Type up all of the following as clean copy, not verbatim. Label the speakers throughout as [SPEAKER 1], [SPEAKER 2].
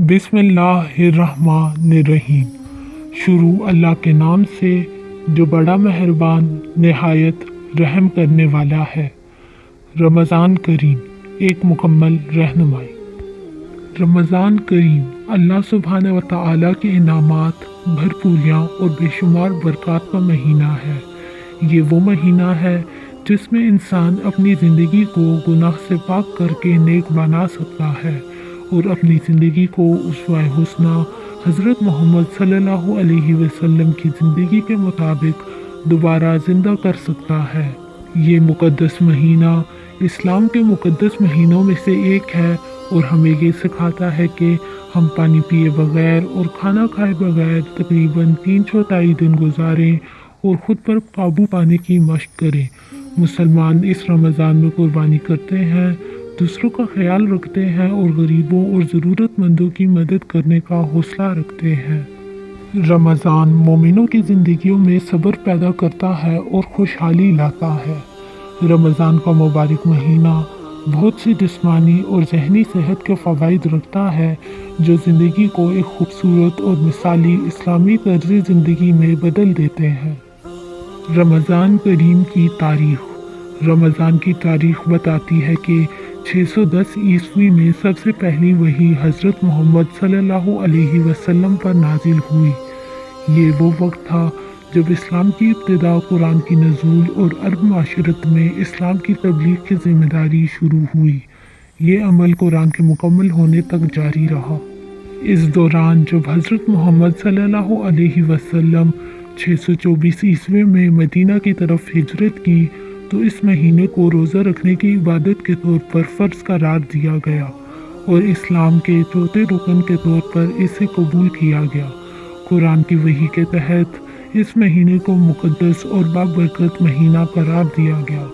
[SPEAKER 1] بسم اللہ الرحمن الرحیم۔ شروع اللہ کے نام سے جو بڑا مہربان نہایت رحم کرنے والا ہے۔ رمضان کریم ایک مکمل رہنمائی۔ رمضان کریم اللہ سبحانہ و تعالیٰ کے انعامات، بھرپوریاں اور بے شمار برکات کا مہینہ ہے۔ یہ وہ مہینہ ہے جس میں انسان اپنی زندگی کو گناہ سے پاک کر کے نیک بنا سکتا ہے اور اپنی زندگی کو اسوہ حسنہ حضرت محمد صلی اللہ علیہ وسلم کی زندگی کے مطابق دوبارہ زندہ کر سکتا ہے۔ یہ مقدس مہینہ اسلام کے مقدس مہینوں میں سے ایک ہے اور ہمیں یہ سکھاتا ہے کہ ہم پانی پیے بغیر اور کھانا کھائے بغیر تقریباً 3/4 دن گزاریں اور خود پر قابو پانے کی مشق کریں۔ مسلمان اس رمضان میں قربانی کرتے ہیں، دوسروں کا خیال رکھتے ہیں اور غریبوں اور ضرورت مندوں کی مدد کرنے کا حوصلہ رکھتے ہیں۔ رمضان مومنوں کی زندگیوں میں صبر پیدا کرتا ہے اور خوشحالی لاتا ہے۔ رمضان کا مبارک مہینہ بہت سی جسمانی اور ذہنی صحت کے فوائد رکھتا ہے جو زندگی کو ایک خوبصورت اور مثالی اسلامی طرز زندگی میں بدل دیتے ہیں۔ رمضان کریم کی تاریخ۔ رمضان کی تاریخ بتاتی ہے کہ 610 عیسوی میں سب سے پہلی وحی حضرت محمد صلی اللہ علیہ وسلم پر نازل ہوئی۔ یہ وہ وقت تھا جب اسلام کی ابتدا قرآن کی نزول اور عرب معاشرت میں اسلام کی تبلیغ کی ذمہ داری شروع ہوئی۔ یہ عمل قرآن کے مکمل ہونے تک جاری رہا۔ اس دوران جب حضرت محمد صلی اللہ علیہ وسلم 624 عیسوی میں مدینہ کی طرف ہجرت کی تو اس مہینے کو روزہ رکھنے کی عبادت کے طور پر فرض قرار دیا گیا اور اسلام کے چوتھے رکن کے طور پر اسے قبول کیا گیا۔ قرآن کی وحی کے تحت اس مہینے کو مقدس اور بابرکت مہینہ قرار دیا گیا۔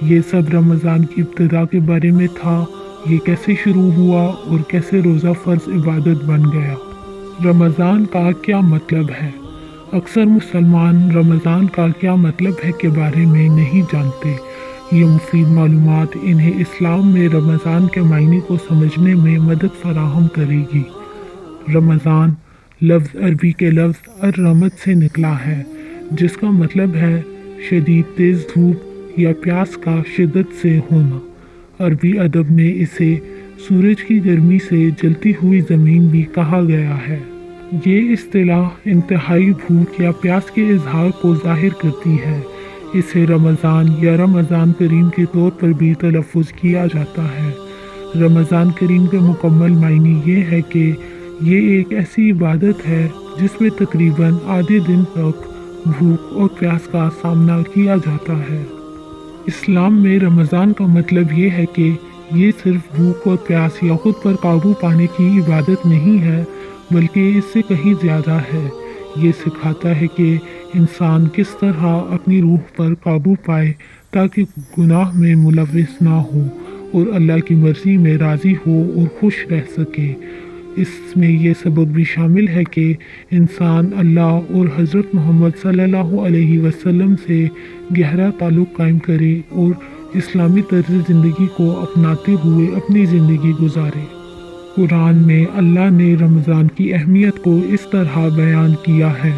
[SPEAKER 1] یہ سب رمضان کی ابتدا کے بارے میں تھا، یہ کیسے شروع ہوا اور کیسے روزہ فرض عبادت بن گیا۔ رمضان کا کیا مطلب ہے؟ اکثر مسلمان رمضان کا کیا مطلب ہے کے بارے میں نہیں جانتے۔ یہ مفید معلومات انہیں اسلام میں رمضان کے معنی کو سمجھنے میں مدد فراہم کرے گی۔ رمضان لفظ عربی کے لفظ الرمد سے نکلا ہے جس کا مطلب ہے شدید تیز دھوپ یا پیاس کا شدت سے ہونا۔ عربی ادب میں اسے سورج کی گرمی سے جلتی ہوئی زمین بھی کہا گیا ہے۔ یہ اصطلاح انتہائی بھوک یا پیاس کے اظہار کو ظاہر کرتی ہے۔ اسے رمضان یا رمضان کریم کے طور پر بھی تلفظ کیا جاتا ہے۔ رمضان کریم کے مکمل معنی یہ ہے کہ یہ ایک ایسی عبادت ہے جس میں تقریباً آدھے دن تک بھوک اور پیاس کا سامنا کیا جاتا ہے۔ اسلام میں رمضان کا مطلب یہ ہے کہ یہ صرف بھوک اور پیاس یا خود پر قابو پانے کی عبادت نہیں ہے بلکہ اس سے کہیں زیادہ ہے۔ یہ سکھاتا ہے کہ انسان کس طرح اپنی روح پر قابو پائے تاکہ گناہ میں ملوث نہ ہو اور اللہ کی مرضی میں راضی ہو اور خوش رہ سکے۔ اس میں یہ سبق بھی شامل ہے کہ انسان اللہ اور حضرت محمد صلی اللہ علیہ وسلم سے گہرا تعلق قائم کرے اور اسلامی طرز زندگی کو اپناتے ہوئے اپنی زندگی گزارے۔ قرآن میں اللہ نے رمضان کی اہمیت کو اس طرح بیان کیا ہے: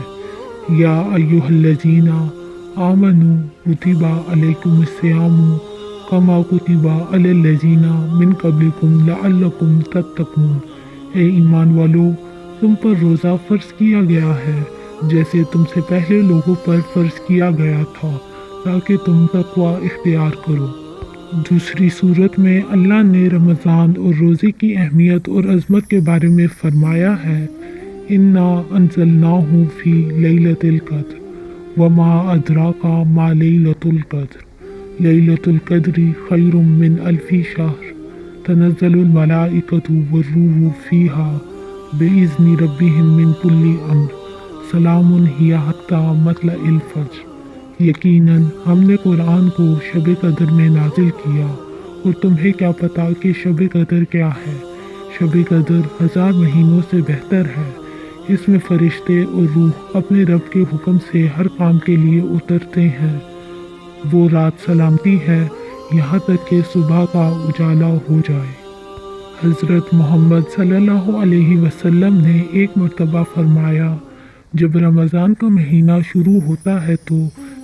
[SPEAKER 1] یا ایھا الذین آمنوا کتب علیکم الصیام کما کتب علی الذین من قبلکم لعلکم تتقون۔ اے ایمان والو، تم پر روزہ فرض کیا گیا ہے جیسے تم سے پہلے لوگوں پر فرض کیا گیا تھا تاکہ تم تقوی اختیار کرو۔ دوسری صورت میں اللہ نے رمضان اور روزے کی اہمیت اور عظمت کے بارے میں فرمایا ہے: انا انزلناہ فی لیلۃ القدر وما ادراک ما لیلۃ القدر لیلۃ القدر خیر من الف شہر تنزل الملائکۃ والروح فیہا بإذن ربہم من کل امر سلام ہی حتی مطلع الفجر۔ یقیناً ہم نے قرآن کو شب قدر میں نازل کیا اور تمہیں کیا پتا کہ شب قدر کیا ہے؟ شب قدر 1000 مہینوں سے بہتر ہے۔ اس میں فرشتے اور روح اپنے رب کے حکم سے ہر کام کے لیے اترتے ہیں۔ وہ رات سلامتی ہے یہاں تک کہ صبح کا اجالا ہو جائے۔ حضرت محمد صلی اللہ علیہ وسلم نے ایک مرتبہ فرمایا، جب رمضان کا مہینہ شروع ہوتا ہے تو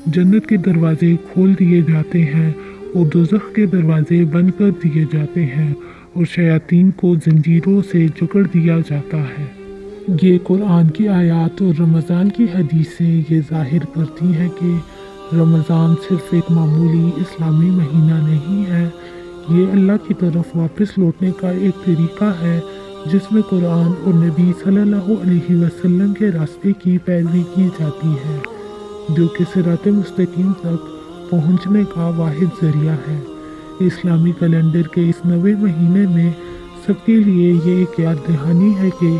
[SPEAKER 1] جنت کے دروازے کھول دیے جاتے ہیں اور دوزخ کے دروازے بند کر دیے جاتے ہیں اور شیاطین کو زنجیروں سے جکڑ دیا جاتا ہے۔ یہ قرآن کی آیات اور رمضان کی حدیثیں یہ ظاہر کرتی ہیں کہ رمضان صرف ایک معمولی اسلامی مہینہ نہیں ہے، یہ اللہ کی طرف واپس لوٹنے کا ایک طریقہ ہے جس میں قرآن اور نبی صلی اللہ علیہ وسلم کے راستے کی پیروی کی جاتی ہے، جو کہ صراط مستقیم تک پہنچنے کا واحد ذریعہ ہے۔ اسلامی کیلنڈر کے اس نوے مہینے میں سب کے لیے یہ ایک یاد دہانی ہے کہ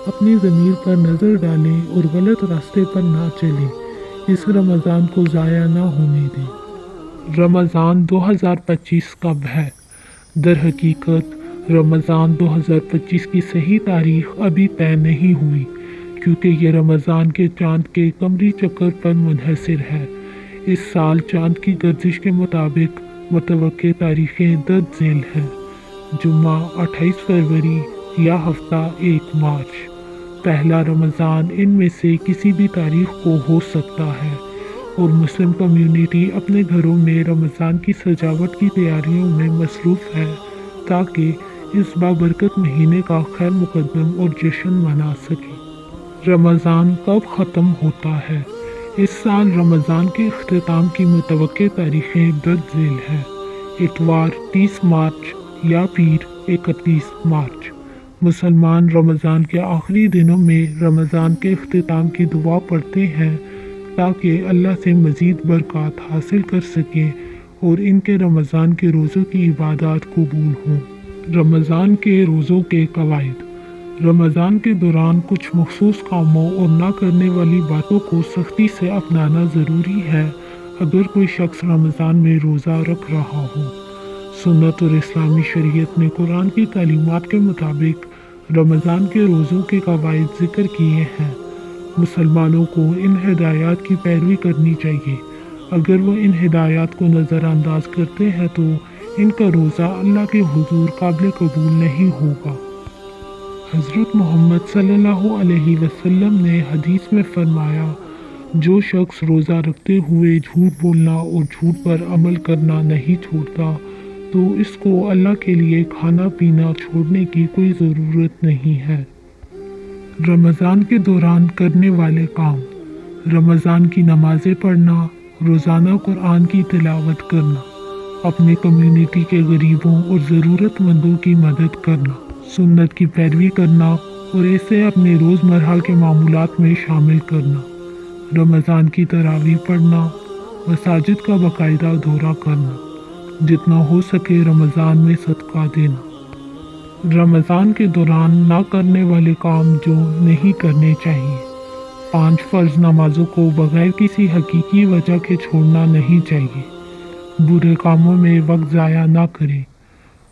[SPEAKER 1] اپنی ضمیر پر نظر ڈالیں اور غلط راستے پر نہ چلیں، اس رمضان کو ضائع نہ ہونے دیں۔ رمضان 2025 کب ہے؟ در حقیقت رمضان 2025 کی صحیح تاریخ ابھی طے نہیں ہوئی، کیونکہ یہ رمضان کے چاند کے قمری چکر پر منحصر ہے۔ اس سال چاند کی گردش کے مطابق متوقع تاریخیں درج ذیل ہیں: جمعہ 28 فروری یا ہفتہ 1 مارچ۔ پہلا رمضان ان میں سے کسی بھی تاریخ کو ہو سکتا ہے، اور مسلم کمیونٹی اپنے گھروں میں رمضان کی سجاوٹ کی تیاریوں میں مصروف ہے تاکہ اس بابرکت مہینے کا خیر مقدم اور جشن منا سکے۔ رمضان کب ختم ہوتا ہے؟ اس سال رمضان کے اختتام کی متوقع تاریخیں درج ذیل ہیں: اتوار 30 مارچ یا پیر 31 مارچ۔ مسلمان رمضان کے آخری دنوں میں رمضان کے اختتام کی دعا پڑھتے ہیں تاکہ اللہ سے مزید برکات حاصل کر سکیں اور ان کے رمضان کے روزوں کی عبادات قبول ہوں۔ رمضان کے روزوں کے قواعد۔ رمضان کے دوران کچھ مخصوص کاموں اور نہ کرنے والی باتوں کو سختی سے اپنانا ضروری ہے اگر کوئی شخص رمضان میں روزہ رکھ رہا ہو۔ سنت اور اسلامی شریعت نے قرآن کی تعلیمات کے مطابق رمضان کے روزوں کے قواعد ذکر کیے ہیں۔ مسلمانوں کو ان ہدایات کی پیروی کرنی چاہیے۔ اگر وہ ان ہدایات کو نظر انداز کرتے ہیں تو ان کا روزہ اللہ کے حضور قابل قبول نہیں ہوگا۔ حضرت محمد صلی اللہ علیہ وسلم نے حدیث میں فرمایا، جو شخص روزہ رکھتے ہوئے جھوٹ بولنا اور جھوٹ پر عمل کرنا نہیں چھوڑتا تو اس کو اللہ کے لیے کھانا پینا چھوڑنے کی کوئی ضرورت نہیں ہے۔ رمضان کے دوران کرنے والے کام۔ رمضان کی نمازیں پڑھنا، روزانہ قرآن کی تلاوت کرنا، اپنے کمیونٹی کے غریبوں اور ضرورت مندوں کی مدد کرنا، سنت کی پیروی کرنا اور اسے اپنے روزمرہ کے معمولات میں شامل کرنا، رمضان کی تراویح پڑھنا، مساجد کا باقاعدہ دورہ کرنا، جتنا ہو سکے رمضان میں صدقہ دینا۔ رمضان کے دوران نہ کرنے والے کام جو نہیں کرنے چاہیے۔ 5 فرض نمازوں کو بغیر کسی حقیقی وجہ کے چھوڑنا نہیں چاہیے۔ برے کاموں میں وقت ضائع نہ کریں،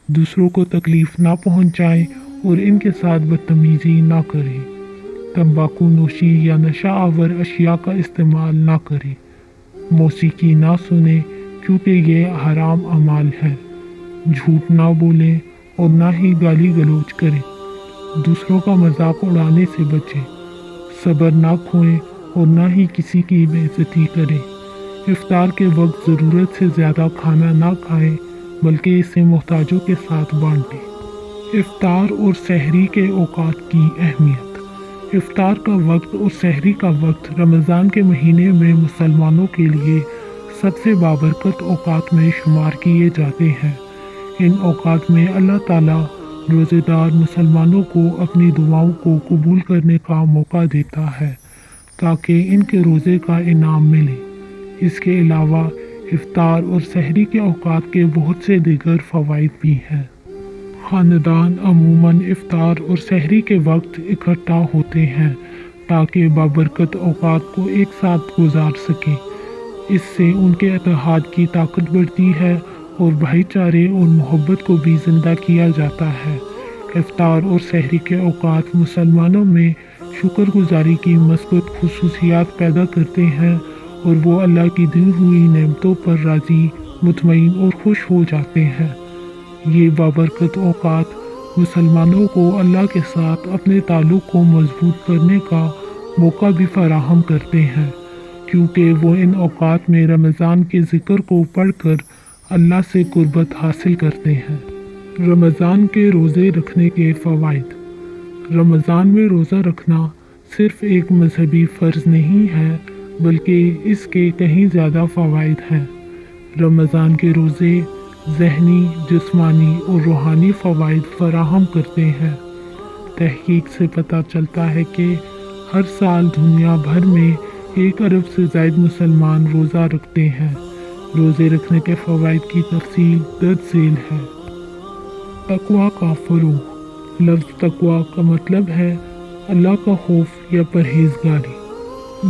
[SPEAKER 1] دوسروں کو تکلیف نہ پہنچائیں اور ان کے ساتھ بدتمیزی نہ کریں۔ تمباکو نوشی یا نشہ آور اشیاء کا استعمال نہ کریں۔ موسیقی نہ سنیں کیونکہ یہ حرام اعمال ہے۔ جھوٹ نہ بولیں اور نہ ہی گالی گلوچ کریں۔ دوسروں کا مذاق اڑانے سے بچیں۔ صبر نہ کھوئیں اور نہ ہی کسی کی بے عزتی کریں۔ افطار کے وقت ضرورت سے زیادہ کھانا نہ کھائیں بلکہ اسے محتاجوں کے ساتھ بانٹیں۔ افطار اور سحری کے اوقات کی اہمیت۔ افطار کا وقت اور سحری کا وقت رمضان کے مہینے میں مسلمانوں کے لیے سب سے بابرکت اوقات میں شمار کیے جاتے ہیں۔ ان اوقات میں اللہ تعالیٰ روزے دار مسلمانوں کو اپنی دعاؤں کو قبول کرنے کا موقع دیتا ہے تاکہ ان کے روزے کا انعام ملے۔ اس کے علاوہ افطار اور سحری کے اوقات کے بہت سے دیگر فوائد بھی ہیں۔ خاندان عموماً افطار اور سحری کے وقت اکٹھا ہوتے ہیں تاکہ بابرکت اوقات کو ایک ساتھ گزار سکیں۔ اس سے ان کے اتحاد کی طاقت بڑھتی ہے اور بھائی چارے اور محبت کو بھی زندہ کیا جاتا ہے۔ افطار اور سحری کے اوقات مسلمانوں میں شکر گزاری کی مثبت خصوصیات پیدا کرتے ہیں اور وہ اللہ کی دی ہوئی نعمتوں پر راضی، مطمئن اور خوش ہو جاتے ہیں۔ یہ بابرکت اوقات مسلمانوں کو اللہ کے ساتھ اپنے تعلق کو مضبوط کرنے کا موقع بھی فراہم کرتے ہیں، کیونکہ وہ ان اوقات میں رمضان کے ذکر کو پڑھ کر اللہ سے قربت حاصل کرتے ہیں۔ رمضان کے روزے رکھنے کے فوائد۔ رمضان میں روزہ رکھنا صرف ایک مذہبی فرض نہیں ہے، بلکہ اس کے کہیں زیادہ فوائد ہیں۔ رمضان کے روزے ذہنی، جسمانی اور روحانی فوائد فراہم کرتے ہیں۔ تحقیق سے پتہ چلتا ہے کہ ہر سال دنیا بھر میں 1 ارب سے زائد مسلمان روزہ رکھتے ہیں۔ روزے رکھنے کے فوائد کی تفصیل درج ذیل ہے۔ تقویٰ کا فروغ۔ لفظ تقویٰ کا مطلب ہے اللہ کا خوف یا پرہیزگاری۔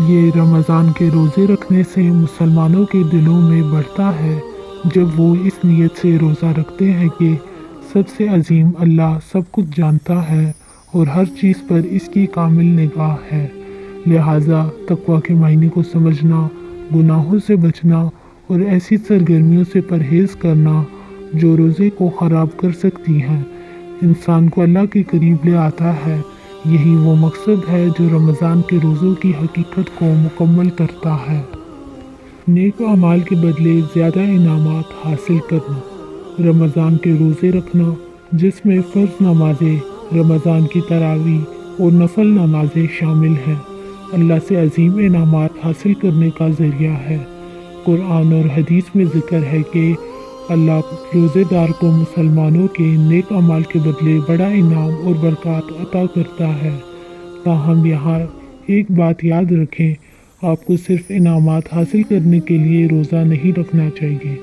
[SPEAKER 1] یہ رمضان کے روزے رکھنے سے مسلمانوں کے دلوں میں بڑھتا ہے جب وہ اس نیت سے روزہ رکھتے ہیں کہ سب سے عظیم اللہ سب کچھ جانتا ہے اور ہر چیز پر اس کی کامل نگاہ ہے۔ لہٰذا تقویٰ کے معنی کو سمجھنا، گناہوں سے بچنا اور ایسی سرگرمیوں سے پرہیز کرنا جو روزے کو خراب کر سکتی ہیں، انسان کو اللہ کے قریب لے آتا ہے۔ یہی وہ مقصد ہے جو رمضان کے روزوں کی حقیقت کو مکمل کرتا ہے۔ نیک اعمال کے بدلے زیادہ انعامات حاصل کرنا۔ رمضان کے روزے رکھنا، جس میں فرض نمازیں، رمضان کی تراویح اور نفل نمازیں شامل ہیں، اللہ سے عظیم انعامات حاصل کرنے کا ذریعہ ہے۔ قرآن اور حدیث میں ذکر ہے کہ اللہ روزے دار کو مسلمانوں کے نیک اعمال کے بدلے بڑا انعام اور برکات عطا کرتا ہے۔ تاہم یہاں ایک بات یاد رکھیں، آپ کو صرف انعامات حاصل کرنے کے لیے روزہ نہیں رکھنا چاہیے۔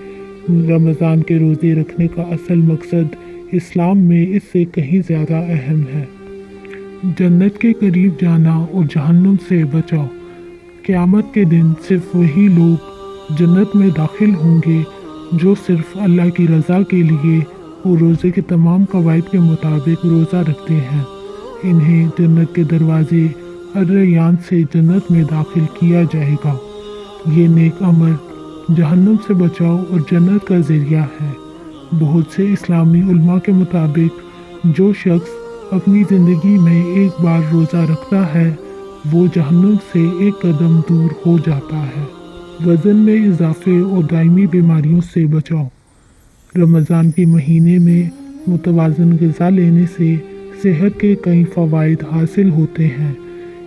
[SPEAKER 1] رمضان کے روزے رکھنے کا اصل مقصد اسلام میں اس سے کہیں زیادہ اہم ہے۔ جنت کے قریب جانا اور جہنم سے بچاؤ۔ قیامت کے دن صرف وہی لوگ جنت میں داخل ہوں گے جو صرف اللہ کی رضا کے لیے اور روزے کے تمام قواعد کے مطابق روزہ رکھتے ہیں۔ انہیں جنت کے دروازے الریان سے جنت میں داخل کیا جائے گا۔ یہ نیک عمل جہنم سے بچاؤ اور جنت کا ذریعہ ہے۔ بہت سے اسلامی علماء کے مطابق جو شخص اپنی زندگی میں ایک بار روزہ رکھتا ہے وہ جہنم سے ایک قدم دور ہو جاتا ہے۔ وزن میں اضافے اور دائمی بیماریوں سے بچاؤ۔ رمضان کے مہینے میں متوازن غذا لینے سے صحت کے کئی فوائد حاصل ہوتے ہیں۔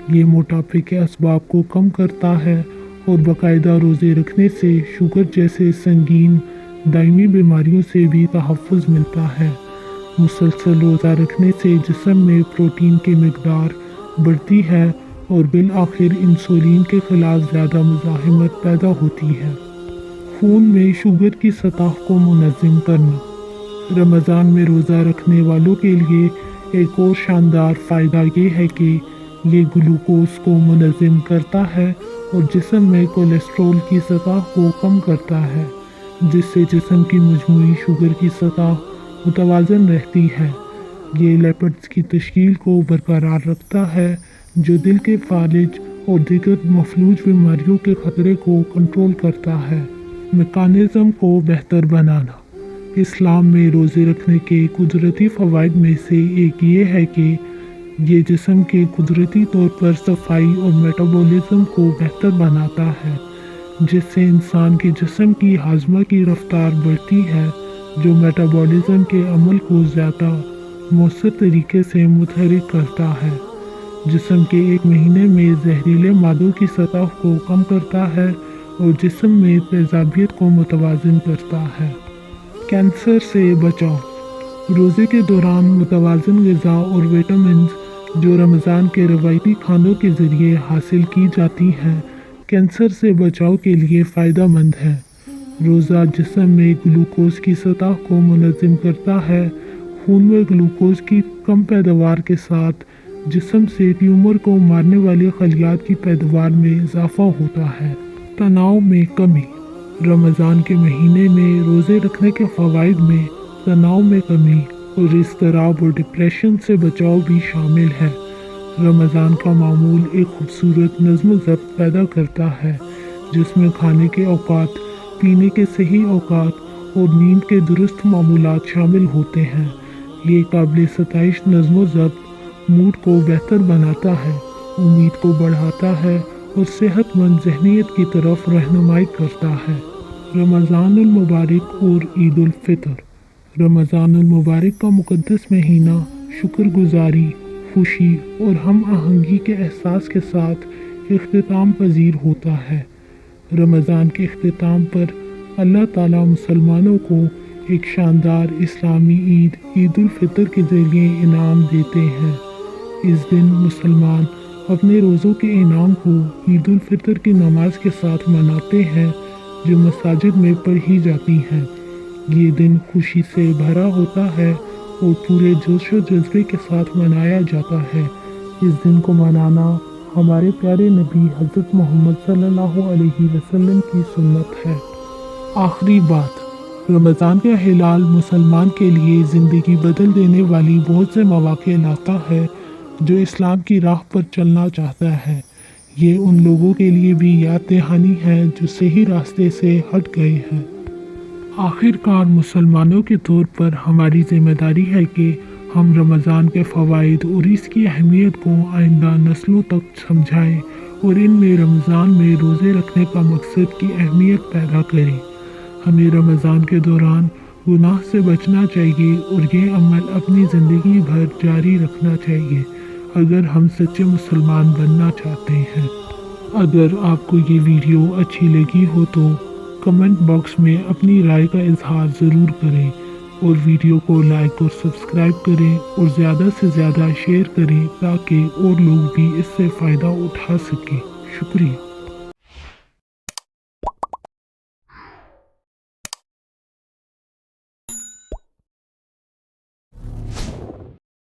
[SPEAKER 1] یہ موٹاپے کے اسباب کو کم کرتا ہے اور باقاعدہ روزے رکھنے سے شوگر جیسے سنگین دائمی بیماریوں سے بھی تحفظ ملتا ہے۔ مسلسل روزہ رکھنے سے جسم میں پروٹین کی مقدار بڑھتی ہے اور بالآخر انسولین کے خلاف زیادہ مزاحمت پیدا ہوتی ہے۔ خون میں شوگر کی سطح کو منظم کرنا۔ رمضان میں روزہ رکھنے والوں کے لیے ایک اور شاندار فائدہ یہ ہے کہ یہ گلوکوز کو منظم کرتا ہے اور جسم میں کولیسٹرول کی سطح کو کم کرتا ہے، جس سے جسم کی مجموعی شوگر کی سطح متوازن رہتی ہے۔ یہ لیپڈز کی تشکیل کو برقرار رکھتا ہے جو دل کے فالج اور دیگر مفلوج بیماریوں کے خطرے کو کنٹرول کرتا ہے۔ میکانزم کو بہتر بنانا۔ اسلام میں روزے رکھنے کے قدرتی فوائد میں سے ایک یہ ہے کہ یہ جسم کے قدرتی طور پر صفائی اور میٹابولزم کو بہتر بناتا ہے، جس سے انسان کے جسم کی ہاضمہ کی رفتار بڑھتی ہے، جو میٹابولزم کے عمل کو زیادہ مؤثر طریقے سے متحرک کرتا ہے۔ جسم کے ایک مہینے میں زہریلے مادوں کی سطح کو کم کرتا ہے اور جسم میں تیزابیت کو متوازن کرتا ہے۔ کینسر سے بچاؤ۔ روزے کے دوران متوازن غذا اور وٹامنز جو رمضان کے روایتی کھانوں کے ذریعے حاصل کی جاتی ہیں، کینسر سے بچاؤ کے لیے فائدہ مند ہے۔ روزہ جسم میں گلوکوز کی سطح کو منظم کرتا ہے۔ خون میں گلوکوز کی کم پیداوار کے ساتھ جسم سے ٹیومر کو مارنے والی خلیات کی پیداوار میں اضافہ ہوتا ہے۔ تناؤ میں کمی۔ رمضان کے مہینے میں روزے رکھنے کے فوائد میں تناؤ میں کمی اور اضطراب اور ڈپریشن سے بچاؤ بھی شامل ہے۔ رمضان کا معمول ایک خوبصورت نظم و ضبط پیدا کرتا ہے جس میں کھانے کے اوقات، پینے کے صحیح اوقات اور نیند کے درست معمولات شامل ہوتے ہیں۔ یہ قابل ستائش نظم و ضبط موڈ کو بہتر بناتا ہے، امید کو بڑھاتا ہے اور صحت مند ذہنیت کی طرف رہنمائی کرتا ہے۔ رمضان المبارک اور عید الفطر۔ رمضان المبارک کا مقدس مہینہ شکر گزاری، خوشی اور ہم آہنگی کے احساس کے ساتھ اختتام پذیر ہوتا ہے۔ رمضان کے اختتام پر اللہ تعالیٰ مسلمانوں کو ایک شاندار اسلامی عید عید الفطر کے ذریعے انعام دیتے ہیں۔ اس دن مسلمان اپنے روزوں کے انعام کو عید الفطر کی نماز کے ساتھ مناتے ہیں جو مساجد میں پڑھی جاتی ہیں۔ یہ دن خوشی سے بھرا ہوتا ہے اور پورے جوش و جذبے کے ساتھ منایا جاتا ہے۔ اس دن کو منانا ہمارے پیارے نبی حضرت محمد صلی اللہ علیہ وسلم کی سنت ہے۔ آخری بات، رمضان کا ہلال مسلمان کے لیے زندگی بدل دینے والی بہت سے مواقع لاتا ہے جو اسلام کی راہ پر چلنا چاہتا ہے۔ یہ ان لوگوں کے لیے بھی یاد دہانی ہے جو صحیح راستے سے ہٹ گئے ہیں۔ آخر کار مسلمانوں کے طور پر ہماری ذمہ داری ہے کہ ہم رمضان کے فوائد اور اس کی اہمیت کو آئندہ نسلوں تک سمجھائیں اور ان میں رمضان میں روزے رکھنے کا مقصد کی اہمیت پیدا کریں۔ ہمیں رمضان کے دوران گناہ سے بچنا چاہیے اور یہ عمل اپنی زندگی بھر جاری رکھنا چاہیے اگر ہم سچے مسلمان بننا چاہتے ہیں۔ اگر آپ کو یہ ویڈیو اچھی لگی ہو تو کمنٹ باکس میں اپنی رائے کا اظہار ضرور کریں اور ویڈیو کو لائک اور سبسکرائب کریں اور زیادہ سے زیادہ شیئر کریں تاکہ اور لوگ بھی اس سے فائدہ اٹھا سکیں۔ شکریہ۔